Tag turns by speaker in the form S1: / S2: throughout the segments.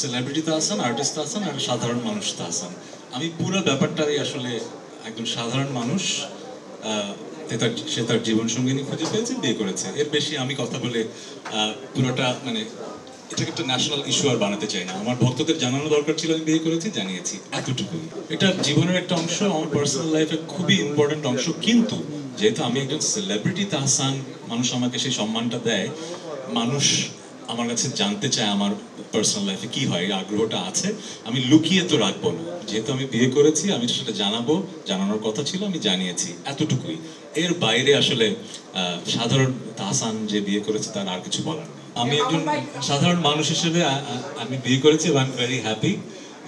S1: Celebrity Tahsan, artist Tahsan আর সাধারণ মানুষ তাহসান। আমি পুরো ব্যাপারটাই আসলে একজন সাধারণ মানুষ, সে তার জীবন সঙ্গিনী খুঁজে পেয়েছে, বিয়ে করেছে। এর বেশি আমি কথা বলে পুরোটা মানে এটাকে একটা ন্যাশনাল ইস্যু আর বানাতে চাই না। আমার ভক্তদের জানানো দরকার ছিল, আমি বিয়ে করেছি, জানিয়েছি, এতটুকুই। এটা জীবনের একটা অংশ, আমার পার্সোনাল লাইফের খুবই ইম্পর্টেন্ট অংশ। কিন্তু যেহেতু আমি একজন সেলিব্রিটি তাহসান, মানুষ আমাকে সেই সম্মানটা দেয়, মানুষ আমার কাছে জানতে চায় আমার পার্সোনাল লাইফে কি হয়, এই আগ্রহটা আছে, আমি লুকিয়ে তো রাখবো না। যেহেতু আমি বিয়ে করেছি, আমি সেটা জানাবো, জানানোর কথা ছিল, আমি জানিয়েছি, এতটুকুই। এর বাইরে আসলে সাধারণ তাহসান যে বিয়ে করেছে তার আর কিছু বলার নেই। আমি একজন সাধারণ মানুষ হিসেবে আমি বিয়ে করেছি এবং আই এম ভেরি হ্যাপি।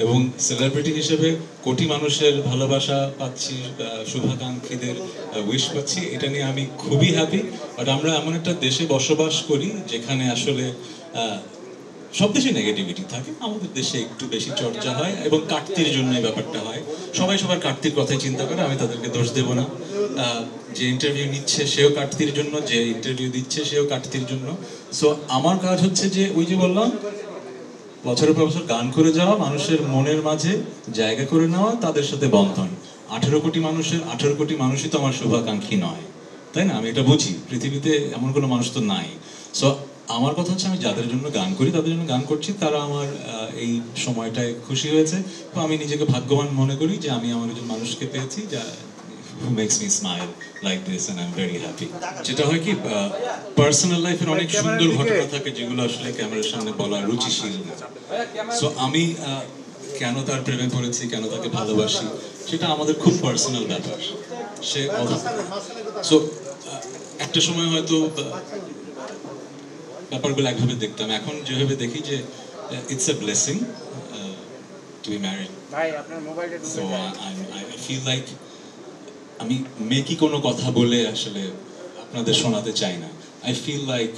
S1: এবং সেলিব্রিটি হিসেবে কোটি মানুষের ভালোবাসা পাচ্ছি, শুভাকাঙ্ক্ষীদের উইশ পাচ্ছি, এটা নিয়ে আমি খুবই হ্যাপি। বাট আমরা এমন একটা দেশে বসবাস করি যেখানে আসলে সব দেশে নেগেটিভিটি থাকে, আমাদের দেশে একটু বেশি চর্চা হয় এবং কাটতির জন্য এই ব্যাপারটা হয়। সবাই সবার কাটতির কথাই চিন্তা করে, আমি তাদেরকে দোষ দেব না। যে ইন্টারভিউ নিচ্ছে সেও কাটতির জন্য, যে ইন্টারভিউ দিচ্ছে সেও কাটতির জন্য। সো আমার কাজ হচ্ছে যে ওই যে বললাম, বছরের পর বছর গান করে যাওয়া, মানুষের মনের মাঝে জায়গা করে নেওয়া, তাদের সাথে বন্ধন। 18 কোটি মানুষের 18 কোটি মানুষই তো আমার শুভাকাঙ্ক্ষী নয়, তাই না? আমি এটা বুঝি, পৃথিবীতে এমন কোনো মানুষ তো নাই। সো আমার কথা হচ্ছে, আমি যাদের জন্য গান করি তাদের জন্য গান করছি, তারা আমার এই সময়টায় খুশি হয়েছে। তো আমি নিজেকে ভাগ্যবান মনে করি যে আমি আমার একজন মানুষকে পেয়েছি যা who makes me smile like this and I'm very happy. যেটা হয় কি, পার্সোনাল লাইফের অনেক সুন্দর ঘটনা থাকে যেগুলো আসলে ক্যামেরার সামনে বলা রুচিশীল না। সো আমি কেন তার প্রেমে পড়েছি, কেন তাকে ভালোবাসি, সেটা আমাদের খুব পার্সোনাল ব্যাপার। সে সো একটা সময় হয়তো ব্যাপারগুলো একভাবে দেখতাম, এখন যেভাবে দেখি যে it's a blessing to be married. So I feel like আমি মেকি কোনো কথা বলে আসলে আপনাদের শোনাতে চাই না। I feel like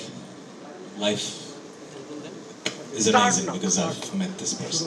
S1: life is amazing because I've met this person.